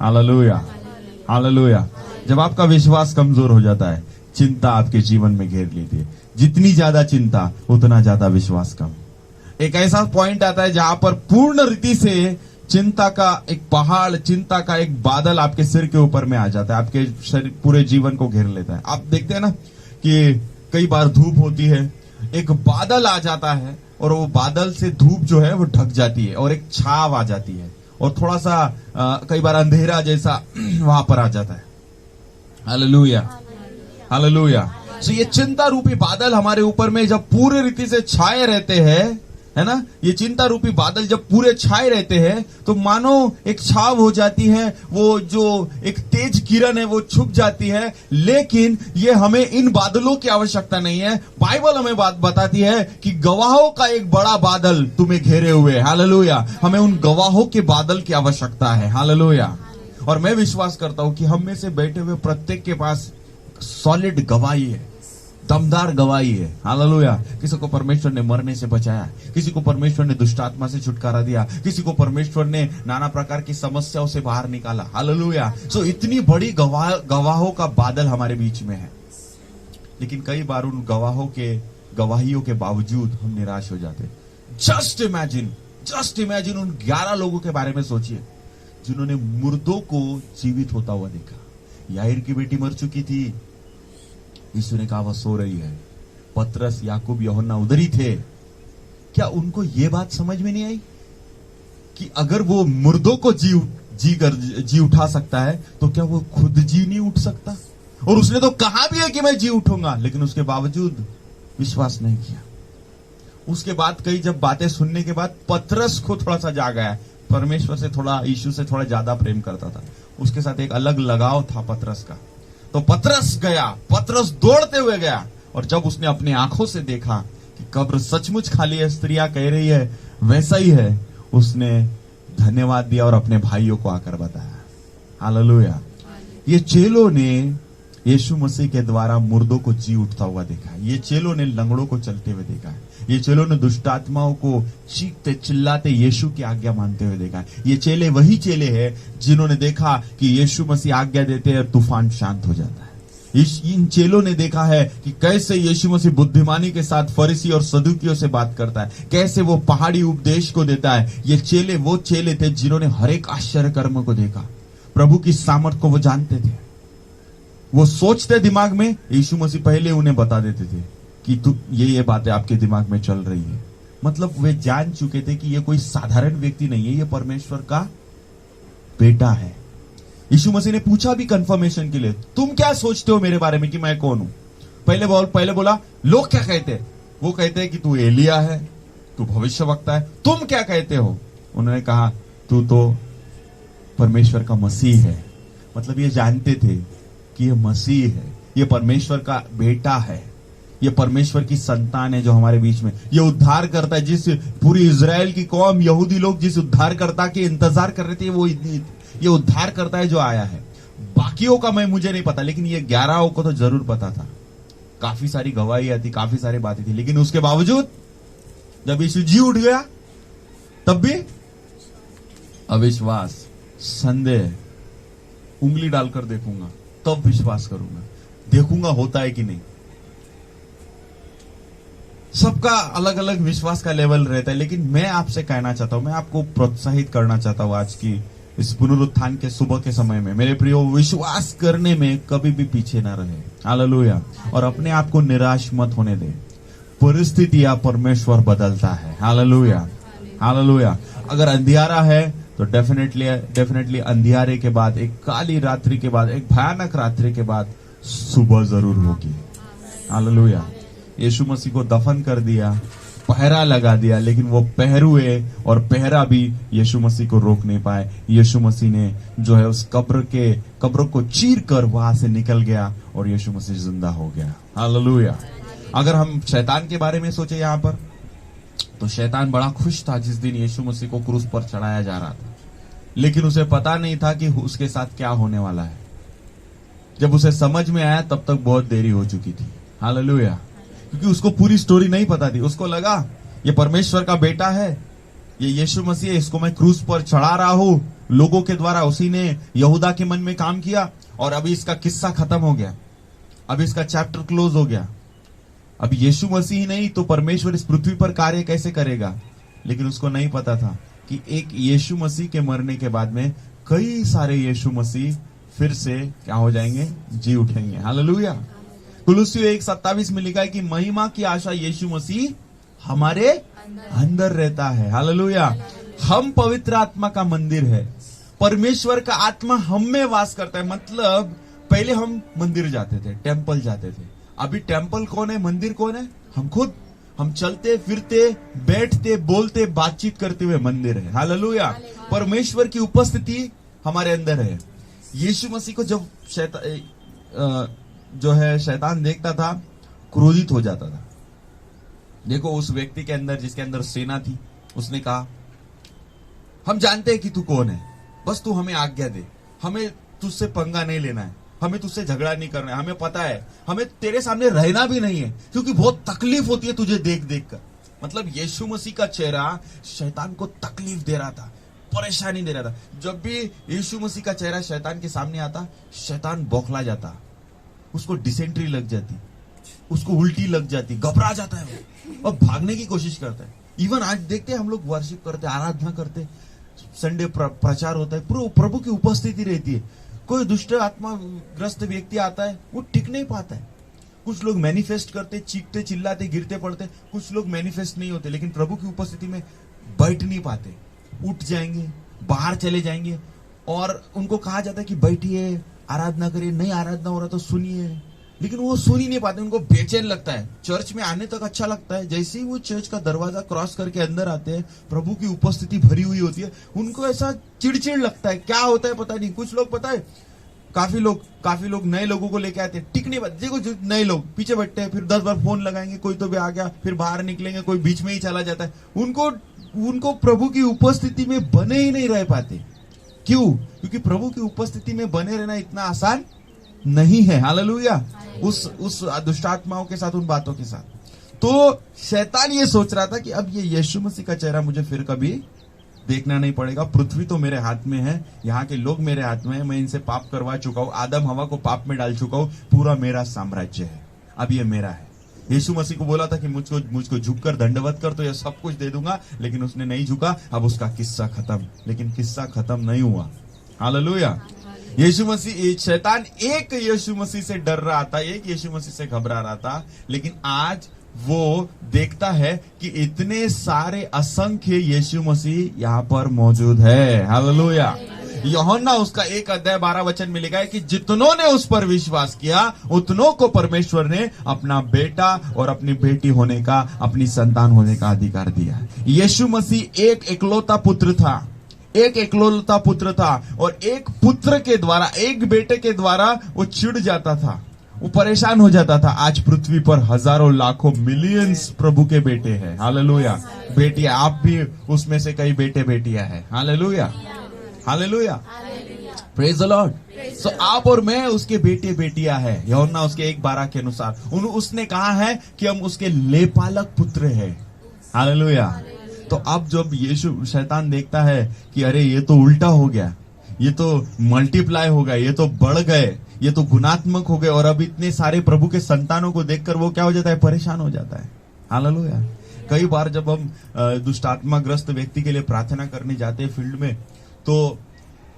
[SPEAKER 1] हालेलुया। हालेलुया। जब आपका विश्वास कमजोर हो जाता है, चिंता आपके जीवन में घेर लेती है। जितनी ज्यादा चिंता उतना ज्यादा विश्वास कम। एक ऐसा पॉइंट आता है जहां पर पूर्ण रीति से चिंता का एक पहाड़, चिंता का एक बादल आपके सिर के ऊपर में आ जाता है, आपके शरीर पूरे जीवन को घेर लेता है। आप देखते हैं ना कि कई बार धूप होती है, एक बादल आ जाता है और वो बादल से धूप जो है वो ढक जाती है और एक छाव आ जाती है और थोड़ा सा कई बार अंधेरा जैसा वहां पर आ जाता है। हालेलुया। हालेलुया। तो ये चिंता रूपी बादल हमारे ऊपर में जब पूरे रीति से छाए रहते हैं, है ना, ये चिंता रूपी बादल जब पूरे छाए रहते हैं तो मानो एक छाव हो जाती है, वो जो एक तेज किरण है वो छुप जाती है। लेकिन ये हमें इन बादलों की आवश्यकता नहीं है। बाइबल हमें बात बताती है कि गवाहों का एक बड़ा बादल तुम्हें घेरे हुए है। हालेलुया। हमें उन गवाहों के बादल की आवश्यकता है। हालेलुया। और मैं विश्वास करता हूं कि हम में से बैठे हुए प्रत्येक के पास सॉलिड गवाही है, दमदार गवाही है। हालेलुया। किसी को परमेश्वर ने मरने से बचाया, किसी को परमेश्वर ने दुष्ट आत्मा से छुटकारा दिया, किसी को परमेश्वर ने नाना प्रकार की समस्याओं से बाहर निकाला। हालेलुया। सो इतनी बड़ी गवाहों का बादल हमारे बीच में है। लेकिन कई बार उन गवाहियों के बावजूद हम निराश हो जाते। जस्ट इमेजिन उन 11 लोगों के बारे में सोचिए जिन्होंने मुर्दों को जीवित होता हुआ देखा। याईर की बेटी मर चुकी थी, यीशु ने कहा वह सो रही है। पतरस, याकूब, यूहन्ना उधर ही थे। क्या उनको यह बात समझ में नहीं आई कि अगर वो मुर्दों को जी उठा सकता है तो क्या वो खुद जी नहीं उठ सकता? और उसने तो कहा भी है कि मैं जी उठूंगा, लेकिन उसके बावजूद विश्वास नहीं किया। उसके बाद कई जब बातें सुनने के बाद पतरस को थोड़ा सा जाग आया। परमेश्वर से थोड़ा, यीशु से थोड़ा ज्यादा प्रेम करता था, उसके साथ एक अलग लगाव था पतरस का। तो पतरस गया, पतरस दौड़ते हुए गया, और जब उसने अपनी आंखों से देखा कि कब्र सचमुच खाली है, स्त्रियां कह रही है वैसा ही है, उसने धन्यवाद दिया और अपने भाइयों को आकर बताया। हालेलुया। ये चेलों ने यीशु मसीह के द्वारा मुर्दों को जी उठता हुआ देखा है। ये चेलों ने लंगड़ों को चलते हुए देखा है। ये चेलों ने दुष्ट आत्माओं को चीखते चिल्लाते यीशु की आज्ञा मानते हुए देखा है। ये चेले वही चेले हैं जिन्होंने देखा कि यीशु मसीह आज्ञा देते हैं और तूफान शांत हो जाता है। इन चेलों ने देखा है कि कैसे यीशु मसीह बुद्धिमानी के साथ फरीसी और सदूकियों से बात करता है, कैसे वो पहाड़ी उपदेश को देता है। ये चेले वो चेले थे जिन्होंने हर एक आश्चर्य कर्म को देखा, प्रभु की सामर्थ को वो जानते थे। वो सोचते दिमाग में, यीशु मसीह पहले उन्हें बता देते थे कि तू ये बातें आपके दिमाग में चल रही है। मतलब वे जान चुके थे कि ये कोई साधारण व्यक्ति नहीं है, ये परमेश्वर का बेटा है। यीशु मसीह ने पूछा भी कंफर्मेशन के लिए, तुम क्या सोचते हो मेरे बारे में कि मैं कौन हूं? पहले बोला लोग क्या कहते हैं? वो कहते हैं कि तू एलिया है, तू भविष्यवक्ता है। तुम क्या कहते हो? उन्होंने कहा तू तो परमेश्वर का मसीह है। मतलब ये जानते थे कि ये मसीह है, ये परमेश्वर का बेटा है, ये परमेश्वर की संतान है जो हमारे बीच में ये उद्धार करता है। जिस पूरी इजराइल की कौम, यहूदी लोग जिस उद्धारकर्ता के इंतजार कर रहे थे, वो ये उद्धार करता है जो आया है। बाकियों का मुझे नहीं पता, लेकिन ये 11 को तो जरूर पता था। काफी सारी गवाहियां थी, काफी सारी बातें थी, लेकिन उसके बावजूद जब यीशु जी उठ गया तब भी अविश्वास, संदेह, उंगली डालकर देखूंगा तब विश्वास करूंगा, देखूंगा होता है कि नहीं। सबका अलग अलग विश्वास का लेवल रहता है, लेकिन मैं आपसे कहना चाहता हूं, मैं आपको प्रोत्साहित करना चाहता हूं आज की इस पुनरुत्थान के सुबह के समय में, मेरे प्रियो, विश्वास करने में कभी भी पीछे ना रहे। हालेलुया। और अपने आप को निराश मत होने दे। परिस्थितियां परमेश्वर बदलता है। Hallelujah, hallelujah. अगर अंधियारा है तो डेफिनेटली अंधियारे के बाद, एक काली रात्रि के बाद, एक भयानक रात्रि के बाद सुबह जरूर होगी। हालेलुया। यीशु मसीह को दफन कर दिया, पहरा लगा दिया, लेकिन वो पहरुए और पहरा भी यीशु मसीह को रोक नहीं पाए। यीशु मसीह ने जो है उस कब्र को चीर कर वहां से निकल गया और यीशु मसीह जिंदा हो गया। हालेलुया। अगर हम शैतान के बारे में सोचे यहां पर, तो शैतान बड़ा खुश था जिस दिन यीशु मसीह को क्रूस पर चढ़ाया जा रहा था, लेकिन उसे पता नहीं था कि उसके साथ क्या होने वाला है। जब उसे समझ में आया तब तक बहुत देरी हो चुकी थी। हालेलुया। क्योंकि उसको पूरी स्टोरी नहीं पता थी। उसको लगा ये परमेश्वर का बेटा है, ये यीशु मसीह है, इसको मैं क्रूस पर चढ़ा रहा हूं, लोगों के द्वारा उसी ने यहूदा के मन में काम किया और अभी इसका किस्सा खत्म हो गया, अभी इसका चैप्टर क्लोज हो गया। अब यीशु मसीह ही नहीं तो परमेश्वर इस पृथ्वी पर कार्य कैसे करेगा। लेकिन उसको नहीं पता था कि एक यीशु मसीह के मरने के बाद में कई सारे यीशु मसीह फिर से क्या हो जाएंगे, जी उठेंगे। हालेलुया। कुलुस्सियों 1:27 में लिखा है कि महिमा की आशा यीशु मसीह हमारे अंदर रहता है। हालेलुया। हम पवित्र आत्मा का मंदिर है, परमेश्वर का आत्मा हम में वास करता है। मतलब पहले हम मंदिर जाते थे, टेम्पल जाते थे, अभी टेम्पल कौन है, मंदिर कौन है, हम खुद। हम चलते फिरते, बैठते, बोलते, बातचीत करते हुए मंदिर है। हालेलुया। परमेश्वर की उपस्थिति हमारे अंदर है। यीशु मसीह को जब शैतान देखता था, क्रोधित हो जाता था। देखो उस व्यक्ति के अंदर, जिसके अंदर सेना थी, उसने कहा हम जानते हैं कि तू कौन है, बस तू हमें आज्ञा दे, हमें तुझसे पंगा नहीं लेना है, हमें तुझसे झगड़ा नहीं करना है, हमें पता है, हमें तेरे सामने रहना भी नहीं है, क्योंकि बहुत तकलीफ होती है तुझे देख देख कर। मतलब यीशु मसीह का चेहरा शैतान को तकलीफ दे रहा था, परेशानी दे रहा था। जब भी यीशु मसीह का चेहरा शैतान के सामने आता, शैतान बौखला जाता, उसको डिसेंट्री लग जाती, उसको उल्टी लग जाती, घबरा जाता है और भागने की कोशिश करता है। इवन आज देखते हैं हम लोग वर्शिप करते, आराधना करते, संडे प्रचार होता है, प्रभु की उपस्थिति रहती है, कोई दुष्ट आत्मा ग्रस्त व्यक्ति आता है, वो टिक नहीं पाता है। कुछ लोग मैनिफेस्ट करते, चीखते, चिल्लाते, गिरते पड़ते, कुछ लोग मैनिफेस्ट नहीं होते, लेकिन प्रभु की उपस्थिति में बैठ नहीं पाते, उठ जाएंगे, बाहर चले जाएंगे, और उनको कहा जाता है कि बैठिए, आराधना करिए, नहीं आराधना हो रहा तो सुनिए, लेकिन वो सुन ही नहीं पाते, उनको बेचैन लगता है। चर्च में आने तक अच्छा लगता है, जैसे ही वो चर्च का दरवाजा क्रॉस करके अंदर आते हैं, प्रभु की उपस्थिति भरी हुई होती है, उनको ऐसा चिड़चिड़ लगता है। क्या होता है पता नहीं। कुछ लोग पता है, काफी लोग नए लोगों को लेके आते हैं, टिक नहीं पाते। देखो जो नए लोग पीछे बैठते हैं, फिर 10 बार फोन लगाएंगे, कोई तो भी आ गया, फिर बाहर निकलेंगे, कोई बीच में ही चला जाता है। उनको प्रभु की उपस्थिति में बने ही नहीं रह पाते। क्यों? क्योंकि प्रभु की उपस्थिति में बने रहना इतना आसान नहीं है। हालेलुया। उस दुष्टात्माओं के साथ, उन बातों के साथ। तो शैतान ये सोच रहा था कि अब ये यीशु मसीह का चेहरा मुझे फिर कभी देखना नहीं पड़ेगा। पृथ्वी तो मेरे हाथ में है, यहाँ के लोग मेरे हाथ में है, मैं इनसे पाप करवा चुका हूँ, आदम हवा को पाप में डाल चुका हूँ, पूरा मेरा साम्राज्य है, अब ये मेरा है। यीशु मसीह को बोला था कि मुझको झुककर दंडवत कर तो ये सब कुछ दे दूंगा, लेकिन उसने नहीं झुका। अब उसका किस्सा खत्म, लेकिन किस्सा खत्म नहीं हुआ। हालेलुया। यीशु मसीह, शैतान एक यीशु मसीह से डर रहा था, एक यीशु मसीह से घबरा रहा था, लेकिन आज वो देखता है कि इतने सारे असंख्य यीशु मसीह यहाँ पर मौजूद है। हालेलुया। यूहन्ना उसका 1:12 में लिखा है कि जितनों ने उस पर विश्वास किया, उतनों को परमेश्वर ने अपना बेटा और अपनी बेटी होने का, अपनी संतान होने का अधिकार दिया। यीशु मसीह एक इकलौता पुत्र था, और एक पुत्र के द्वारा, एक बेटे के द्वारा वो चिढ़ जाता था, वो परेशान हो जाता था। आज पृथ्वी पर हजारों, लाखों, मिलियंस प्रभु के बेटे हैं। हालेलुया। बेटियां, आप भी उसमें से कई बेटे बेटियां हैं। Hallelujah, hallelujah, praise the Lord. तो आप और मैं उसके बेटे बेटियां हैं। यूहन्ना उसके 1:12 के अनुसार उसने कहा है कि हम उसके लेपालक पुत्र हैं। हालेलुया। तो अब जब यीशु शैतान देखता है कि अरे ये तो उल्टा हो गया, ये तो मल्टीप्लाई हो गया, ये तो बढ़ गए, ये तो गुणात्मक हो गए, और अब इतने सारे प्रभु के संतानों को देखकर वो क्या हो जाता है, परेशान हो जाता है। हालेलुया। कई बार जब हम दुष्ट आत्मा ग्रस्त व्यक्ति के लिए प्रार्थना करने जाते हैं फील्ड में, तो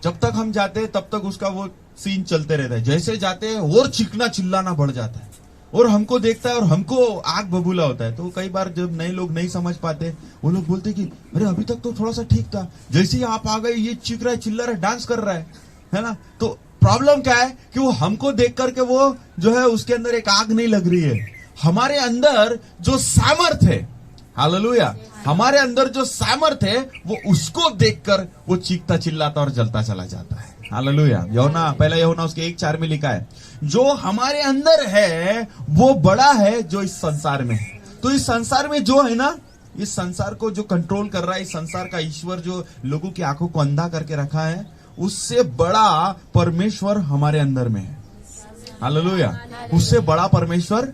[SPEAKER 1] जब तक हम जाते हैं तब तक उसका वो सीन चलते रहता है। जैसे जाते हैं और चीखना चिल्लाना बढ़ जाता है, और हमको देखता है और हमको आग बबूला होता है। तो कई बार जब नए लोग नहीं समझ पाते, वो लोग बोलते कि अरे अभी तक तो थोड़ा सा ठीक था, जैसे ही आप आ गए ये चीख रहा है, चिल्ला रहा है, डांस कर रहा है ना। तो प्रॉब्लम क्या है कि वो हमको देख करके वो जो है उसके अंदर एक आग नहीं लग रही है। हमारे अंदर जो सामर्थ है, हालेलुया, हमारे अंदर जो सामर्थ है वो उसको देखकर वो चीखता चिल्लाता और जलता चला जाता है। हालेलुया। पहला यूहन्ना उसके 1:4 में लिखा है, जो हमारे अंदर है वो बड़ा है जो इस संसार में है। तो इस संसार में जो है ना, इस संसार को जो कंट्रोल कर रहा है, इस संसार का ईश्वर जो लोगों की आंखों को अंधा करके रखा है, उससे बड़ा परमेश्वर हमारे अंदर में है। हालेलुया। उससे बड़ा परमेश्वर।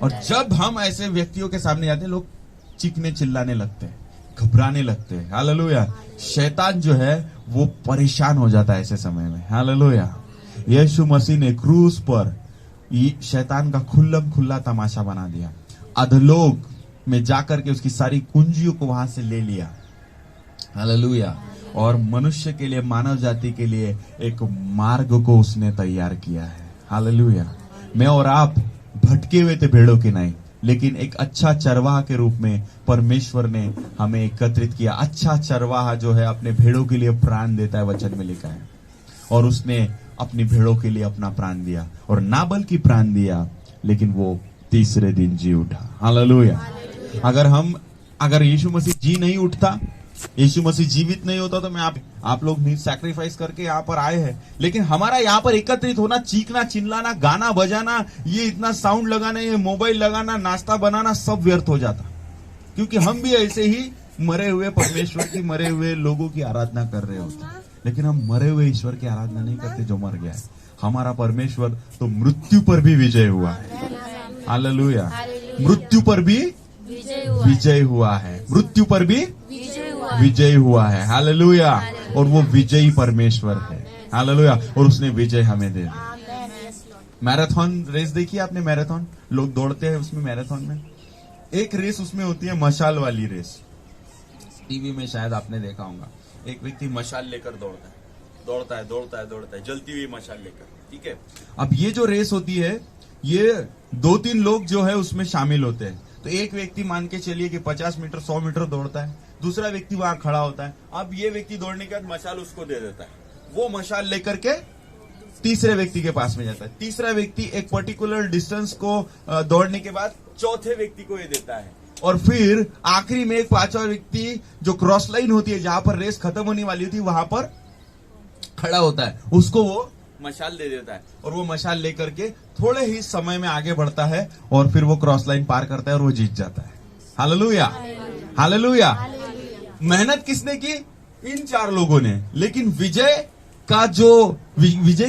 [SPEAKER 1] और जब हम ऐसे व्यक्तियों के सामने जाते हैं, लोग चीखने चिल्लाने लगते हैं, घबराने लगते हैं। हालेलुया। शैतान जो है वो परेशान हो जाता है ऐसे समय में। हालेलुया। यीशु मसीह ने क्रूस पर शैतान का खुल्लम खुल्ला तमाशा बना दिया। अधलोक में जाकर के उसकी सारी कुंजियों को वहां से ले लिया। हालेलुया। और मनुष्य के लिए, मानव जाति के लिए एक मार्ग को उसने तैयार किया है। हालेलुया। मैं और आप भटके हुए थे भेड़ों के नहीं, लेकिन एक अच्छा चरवाहा के रूप में परमेश्वर ने हमें एकत्रित किया। अच्छा चरवाहा जो है अपने भेड़ों के लिए प्राण देता है, वचन में लिखा है। और उसने अपनी भेड़ों के लिए अपना प्राण दिया, और ना बल्कि प्राण दिया, लेकिन वो तीसरे दिन जी उठा। हालेलुया। अगर यीशु मसीह जी नहीं उठता, यीशु मसीह जीवित नहीं होता, तो मैं आप लोग नहीं सैक्रिफाइस करके यहाँ पर आए हैं। लेकिन हमारा यहाँ पर एकत्रित होना, चीखना चिल्लाना, गाना बजाना, ये इतना साउंड लगाना, ये मोबाइल लगाना, नाश्ता बनाना, सब व्यर्थ हो जाता, क्योंकि हम भी ऐसे ही मरे हुए परमेश्वर की, मरे हुए लोगों की आराधना कर रहे होते। लेकिन हम मरे हुए ईश्वर की आराधना नहीं करते जो मर गया है। हमारा परमेश्वर तो मृत्यु पर भी विजय हुआ है। हालेलुया। मृत्यु पर भी विजय हुआ है। मृत्यु पर भी विजय हुआ है। हालेलुया। और वो विजयी परमेश्वर है। हालेलुया। और उसने विजय हमें दे दी। मैराथन रेस देखी आपने? मैराथन लोग दौड़ते हैं, उसमें मैराथन में एक रेस उसमें होती है मशाल वाली रेस। टीवी में शायद आपने देखा होगा, एक व्यक्ति मशाल लेकर दौड़ता है, जलती हुई मशाल लेकर। ठीक है। अब ये जो रेस होती है, ये 2-3 लोग जो है उसमें शामिल होते हैं। तो एक व्यक्ति मान के चलिए कि 50 मीटर 100 मीटर दौड़ता है, दूसरा व्यक्ति वहां खड़ा होता है। अब ये व्यक्ति दौड़ने के बाद मशाल उसको दे देता है, वो मशाल लेकर के तीसरे व्यक्ति के पास में जाता है। तीसरा व्यक्ति एक पर्टिकुलर डिस्टेंस को दौड़ने के बाद चौथे व्यक्ति को ये देता है, और फिर आखिरी में एक 5वां व्यक्ति जो क्रॉस लाइन होती है, जहां पर रेस खत्म होने वाली होती है, वहां पर खड़ा होता है, उसको वो मशाल दे देता है, और वो मशाल लेकर के थोड़े ही समय में आगे बढ़ता है, और फिर वो क्रॉस लाइन पार करता है और वो जीत जाता है। हालेलुया। हालेलुया। मेहनत किसने की? इन 4 लोगों ने। लेकिन विजय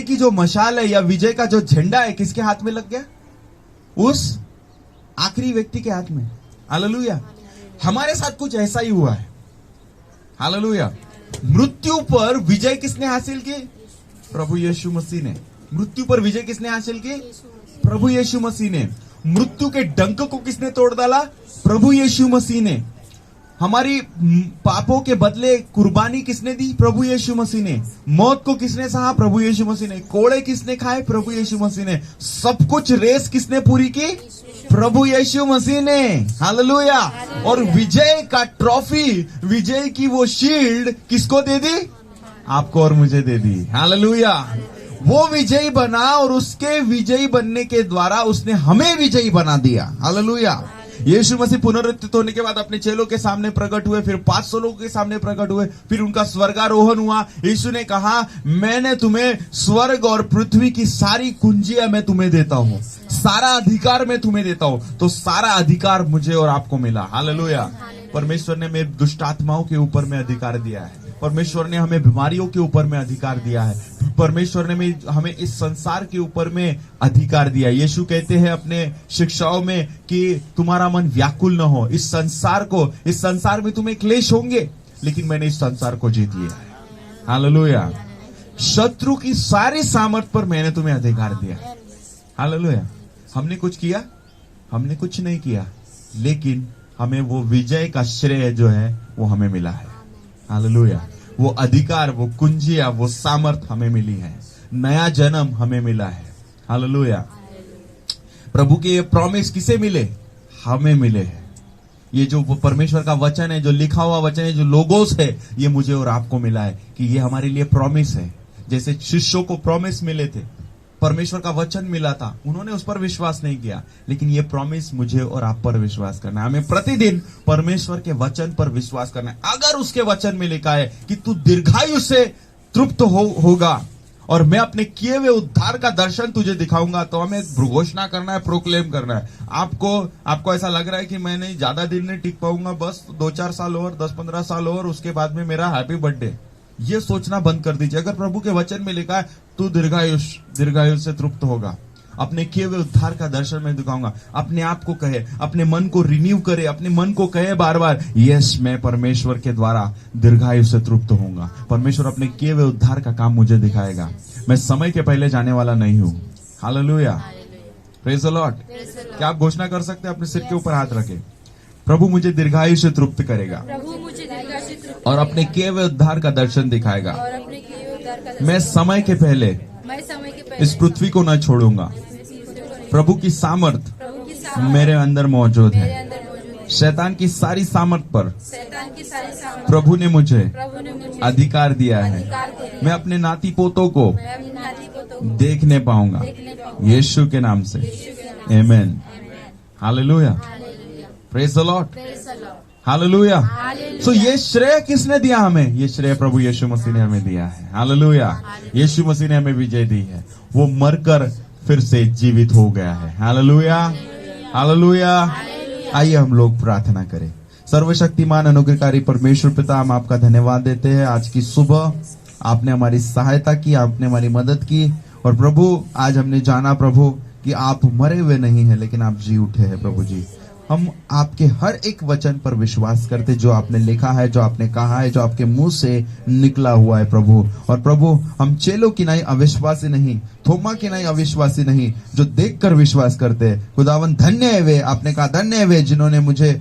[SPEAKER 1] की जो मशाल है, या विजय का जो झंडा है, किसके हाथ में लग गया? उस आखिरी व्यक्ति के हाथ में। हालेलुया। हमारे साथ कुछ ऐसा ही हुआ है। हालेलुया। मृत्यु पर विजय किसने हासिल की? प्रभु यीशु मसीह ने। मृत्यु पर विजय किसने हासिल की? प्रभु यीशु मसीह ने। मृत्यु के डंक को किसने तोड़ डाला? प्रभु यीशु मसीह ने। हमारी पापों के बदले कुर्बानी किसने दी? प्रभु यीशु मसीह ने। मौत को किसने सहा? प्रभु यीशु मसीह ने। कोड़े किसने खाए? प्रभु यीशु मसीह ने। सब कुछ रेस किसने पूरी की? प्रभु यीशु मसीह ने। हालेलुया। और विजय का ट्रॉफी, विजय की वो शील्ड किसको दे दी? आपको और मुझे दे दी। हालेलुया। वो विजयी बना, और उसके विजयी बनने के द्वारा उसने हमें विजयी बना दिया। हालेलुया। यीशु मसीह पुनरुत्थित होने के बाद अपने चेलों के सामने प्रकट हुए, फिर 500 लोगों के सामने प्रकट हुए, फिर उनका स्वर्गारोहण हुआ। यीशु ने कहा, मैंने तुम्हें स्वर्ग और पृथ्वी की सारी कुंजियां मैं तुम्हें देता हूं, सारा अधिकार मैं तुम्हें देता हूं। तो सारा अधिकार मुझे और आपको मिला। हालेलुया। परमेश्वर ने मेरे दुष्ट आत्माओं के ऊपर में अधिकार दिया है। परमेश्वर ने हमें बीमारियों के ऊपर में अधिकार दिया है। परमेश्वर ने हमें इस संसार के ऊपर में अधिकार दिया है। यीशु कहते हैं अपने शिक्षाओं में कि तुम्हारा मन व्याकुल न हो। इस संसार में तुम्हें क्लेश होंगे, लेकिन मैंने इस संसार को जीत लिया है। हालेलुया। शत्रु की सारी सामर्थ पर मैंने तुम्हें अधिकार दिया। हालेलुया। हमने कुछ किया? हमने कुछ नहीं किया, लेकिन हमें वो विजय का श्रेय जो है वो हमें मिला है। हालेलुया। वो अधिकार, वो कुंजिया, वो सामर्थ हमें मिली है। नया जन्म हमें मिला है। हालेलुया। प्रभु के ये प्रॉमिस किसे मिले? हमें मिले हैं। ये जो परमेश्वर का वचन है, जो लिखा हुआ वचन है, जो लोगोस है, ये मुझे और आपको मिला है कि ये हमारे लिए प्रॉमिस है। जैसे शिष्यों को प्रॉमिस मिले थे, परमेश्वर का वचन मिला था, उन्होंने उस पर विश्वास नहीं किया, लेकिन ये प्रॉमिस मुझे और आप पर विश्वास करना है। हमें प्रतिदिन परमेश्वर के वचन पर विश्वास करना है। अगर उसके वचन में लिखा है कि तू दीर्घायु से तृप्त होगा और मैं अपने किए हुए उद्धार का दर्शन तुझे दिखाऊंगा, तो हमें घोषणा करना है, प्रोक्लेम करना है। आपको ऐसा लग रहा है कि मैं नहीं, ज्यादा दिन नहीं टिक पाऊंगा, बस 2-4 साल और 10-15 साल और, उसके बाद में मेरा हैप्पी बर्थडे, ये सोचना बंद कर दीजिए। अगर प्रभु के वचन में लिखा है तू दीर्घायु से तृप्त होगा, अपने किए हुए उद्धार का दर्शन में दिखाऊंगा, अपने आप को कहे, अपने मन को रिन्यू करे, अपने मन को कहे बार बार, यस मैं परमेश्वर के द्वारा दीर्घायु से तृप्त होऊंगा। परमेश्वर अपने किए हुए उद्धार का काम मुझे दिखाएगा। मैं समय के पहले जाने वाला नहीं हूं। हालेलुया। Praise the Lord. क्या आप घोषणा कर सकते हैं? अपने सिर के ऊपर हाथ रखे, प्रभु मुझे दीर्घायु से तृप्त करेगा और अपने किए हुए उद्धार का दर्शन दिखाएगा। मैं समय के पहले इस पृथ्वी को न छोड़ूंगा। प्रभु की सामर्थ मेरे अंदर मौजूद है। शैतान की सारी सामर्थ पर प्रभु ने मुझे अधिकार दिया है। मैं अपने नाती पोतों को देखने पाऊंगा यीशु के नाम से। आमीन। Hallelujah. Praise the Lord. Hallelujah. So ये श्रेय किसने दिया हमें? ये श्रेय प्रभु यीशु मसीह ने हमें दिया है। हालेलुया। यीशु मसीह ने हमें विजय दी है। वो मरकर फिर से जीवित हो गया है। हालेलुया। हालेलुया। आइए हम लोग प्रार्थना करें। सर्वशक्तिमान अनुग्रहकारी परमेश्वर पिता, हम आपका धन्यवाद देते हैं। आज की सुबह आपने हमारी सहायता की, आपने हमारी मदद की, और प्रभु आज हमने जाना प्रभु कि आप मरे हुए नहीं हैं, लेकिन आप जी उठे हैं। प्रभु जी, हम आपके हर एक वचन पर विश्वास करते, जो आपने लिखा है, जो आपने कहा है, जो आपके मुंह से निकला हुआ है प्रभु। और प्रभु, हम चेलों की नहीं, अविश्वासी नहीं, थोमा की नहीं, अविश्वासी नहीं, जो देखकर विश्वास करते। खुदावन धन्य है वे, आपने कहा धन्य है वे जिन्होंने मुझे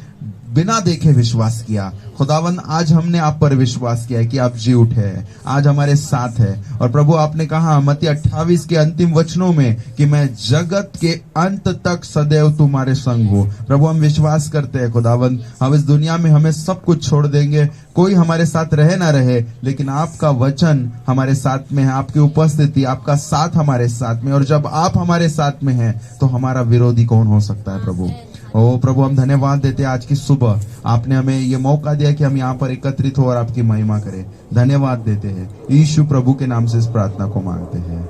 [SPEAKER 1] बिना देखे विश्वास किया। खुदावन, आज हमने आप पर विश्वास किया है कि आप जी उठे हैं, आज हमारे साथ है। और प्रभु, आपने कहा मत्ती 28 के अंतिम वचनों में कि मैं जगत के अंत तक सदैव तुम्हारे संग हूँ। प्रभु, हम विश्वास करते हैं खुदावन, हम इस दुनिया में हमें सब कुछ छोड़ देंगे, कोई हमारे साथ रहे ना रहे, लेकिन आपका वचन हमारे साथ में है, आपकी उपस्थिति, आपका साथ हमारे साथ में। और जब आप हमारे साथ में हैं, तो हमारा विरोधी कौन हो सकता है प्रभु? ओ प्रभु, हम धन्यवाद देते हैं आज की सुबह आपने हमें ये मौका दिया कि हम यहाँ पर एकत्रित हो और आपकी महिमा करें। धन्यवाद देते हैं। यीशु प्रभु के नाम से इस प्रार्थना को मांगते हैं।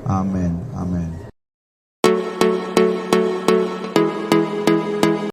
[SPEAKER 1] आमीन। आमीन।